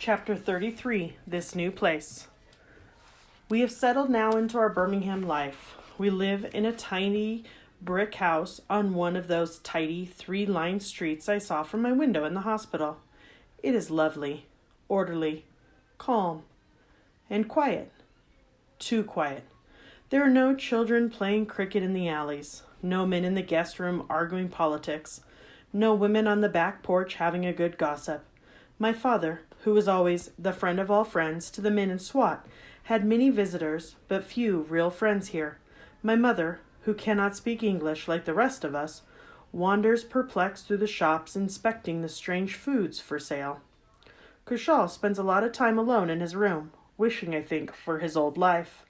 Chapter 33, This New Place. We have settled now into our Birmingham life. We live in a tiny brick house on one of those tidy three-line streets I saw from my window in the hospital. It is lovely, orderly, calm, and quiet. Too quiet. There are no children playing cricket in the alleys, no men in the guest room arguing politics, no women on the back porch having a good gossip. My father, who was always the friend of all friends to the men in SWAT, had many visitors, but few real friends here. My mother, who cannot speak English like the rest of us, wanders perplexed through the shops inspecting the strange foods for sale. Kushal spends a lot of time alone in his room, wishing, I think, for his old life.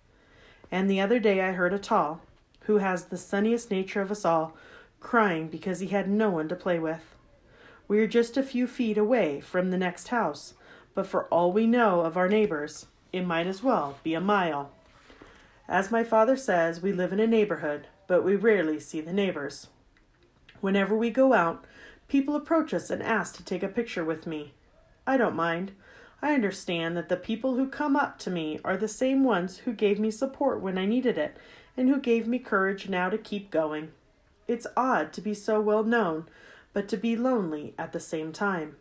And the other day I heard Atal, who has the sunniest nature of us all, crying because he had no one to play with. We are just a few feet away from the next house, but for all we know of our neighbors, it might as well be a mile. As my father says, we live in a neighborhood, but we rarely see the neighbors. Whenever we go out, people approach us and ask to take a picture with me. I don't mind. I understand that the people who come up to me are the same ones who gave me support when I needed it, and who gave me courage now to keep going. It's odd to be so well known, but to be lonely at the same time.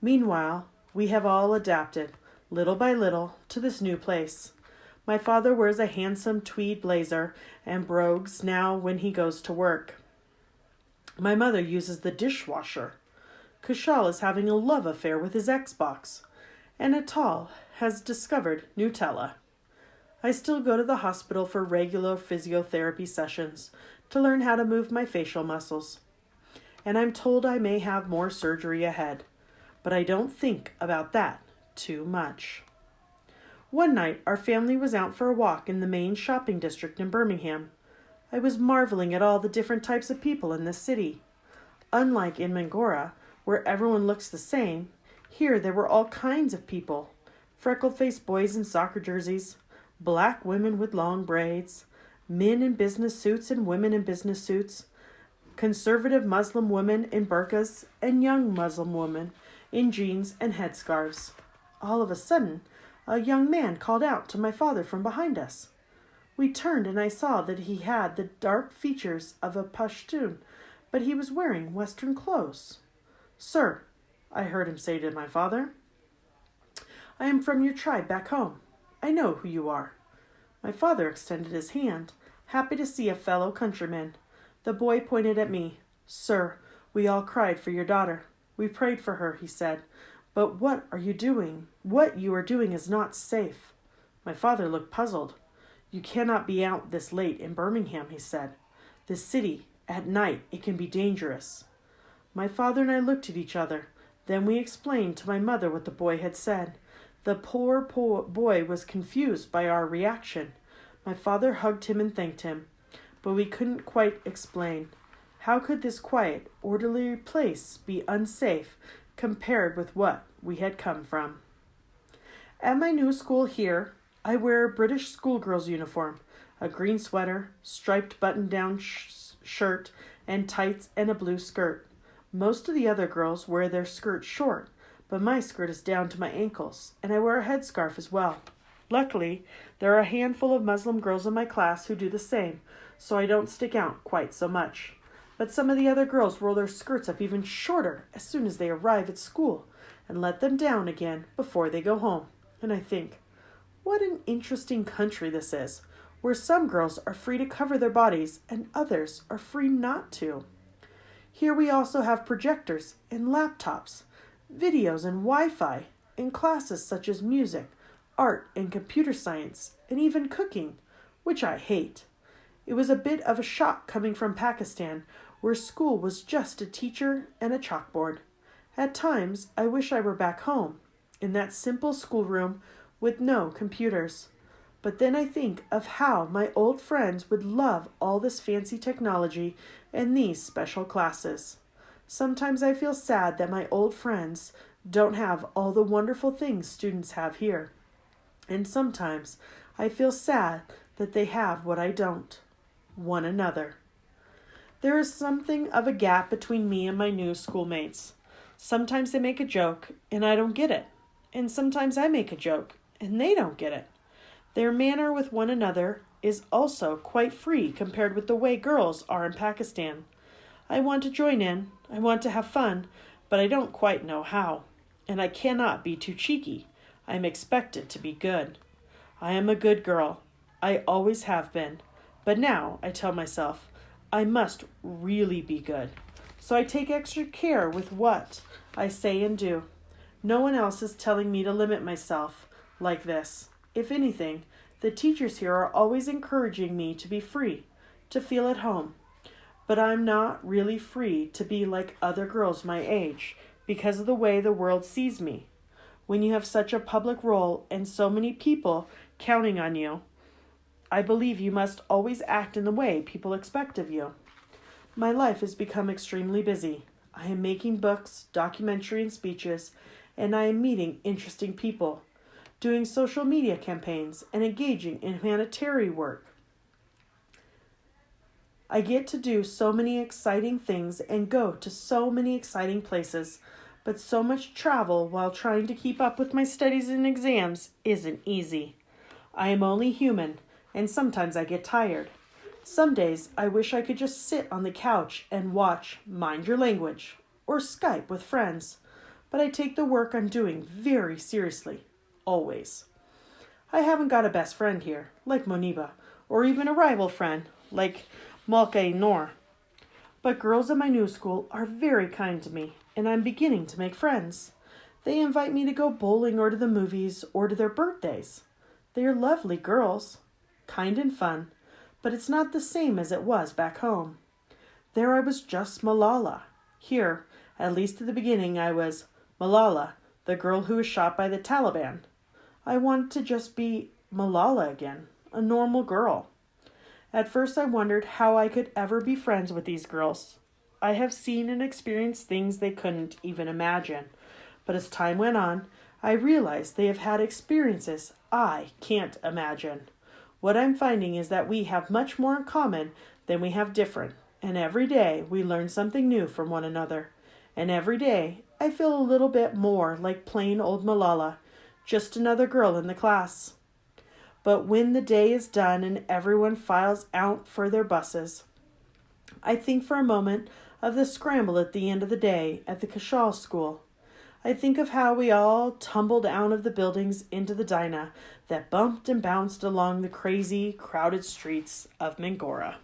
Meanwhile, we have all adapted, little by little, to this new place. My father wears a handsome tweed blazer and brogues now when he goes to work. My mother uses the dishwasher. Kushal is having a love affair with his Xbox, and Atal has discovered Nutella. I still go to the hospital for regular physiotherapy sessions to learn how to move my facial muscles. And I'm told I may have more surgery ahead, but I don't think about that too much. One night, our family was out for a walk in the main shopping district in Birmingham. I was marveling at all the different types of people in this city. Unlike in Mangora, where everyone looks the same, here there were all kinds of people. Freckle-faced boys in soccer jerseys, black women with long braids, men in business suits and women in business suits, conservative Muslim women in burqas, and young Muslim women in jeans and headscarves. All of a sudden, a young man called out to my father from behind us. We turned and I saw that he had the dark features of a Pashtun, but he was wearing Western clothes. "Sir," I heard him say to my father, "I am from your tribe back home. I know who you are." My father extended his hand, happy to see a fellow countryman. The boy pointed at me. "Sir, we all cried for your daughter. We prayed for her," he said. "But what are you doing? What you are doing is not safe." My father looked puzzled. "You cannot be out this late in Birmingham," he said. "This city, at night, it can be dangerous." My father and I looked at each other. Then we explained to my mother what the boy had said. The poor boy was confused by our reaction. My father hugged him and thanked him. But we couldn't quite explain. How could this quiet, orderly place be unsafe compared with what we had come from? At my new school here, I wear a British schoolgirl's uniform, a green sweater, striped button-down shirt, and tights and a blue skirt. Most of the other girls wear their skirts short, but my skirt is down to my ankles, and I wear a headscarf as well. Luckily, there are a handful of Muslim girls in my class who do the same, so I don't stick out quite so much. But some of the other girls roll their skirts up even shorter as soon as they arrive at school, and let them down again before they go home. And I think, what an interesting country this is, where some girls are free to cover their bodies and others are free not to. Here we also have projectors and laptops, videos and Wi-Fi, and classes such as music, art and computer science, and even cooking, which I hate. It was a bit of a shock coming from Pakistan, where school was just a teacher and a chalkboard. At times, I wish I were back home, in that simple schoolroom with no computers. But then I think of how my old friends would love all this fancy technology and these special classes. Sometimes I feel sad that my old friends don't have all the wonderful things students have here. And sometimes I feel sad that they have what I don't. One another. There is something of a gap between me and my new schoolmates. Sometimes they make a joke, and I don't get it. and sometimes I make a joke, and they don't get it. Their manner with one another is also quite free compared with the way girls are in Pakistan. I want to join in, I want to have fun, but I don't quite know how. And I cannot be too cheeky. I am expected to be good. I am a good girl. I always have been. But now, I tell myself, I must really be good. So I take extra care with what I say and do. No one else is telling me to limit myself like this. If anything, the teachers here are always encouraging me to be free, to feel at home. But I'm not really free to be like other girls my age because of the way the world sees me. When you have such a public role and so many people counting on you, I believe you must always act in the way people expect of you. My life has become extremely busy. I am making books, documentary and speeches, and I am meeting interesting people, doing social media campaigns, and engaging in humanitarian work. I get to do so many exciting things and go to so many exciting places, but so much travel while trying to keep up with my studies and exams isn't easy. I am only human, and sometimes I get tired. Some days I wish I could just sit on the couch and watch Mind Your Language or Skype with friends, but I take the work I'm doing very seriously, always. I haven't got a best friend here, like Moniba, or even a rival friend, like Malka Noor. But girls at my new school are very kind to me, and I'm beginning to make friends. They invite me to go bowling or to the movies or to their birthdays. They are lovely girls, kind and fun, but it's not the same as it was back home. There I was just Malala. Here, at least at the beginning, I was Malala, the girl who was shot by the Taliban. I want to just be Malala again, a normal girl. At first I wondered how I could ever be friends with these girls. I have seen and experienced things they couldn't even imagine. But as time went on, I realized they have had experiences I can't imagine. What I'm finding is that we have much more in common than we have different. And every day we learn something new from one another. And every day I feel a little bit more like plain old Malala, just another girl in the class. But when the day is done and everyone files out for their buses, I think for a moment of the scramble at the end of the day at the Kashal school. I think of how we all tumbled out of the buildings into the Dinah that bumped and bounced along the crazy, crowded streets of Mangora.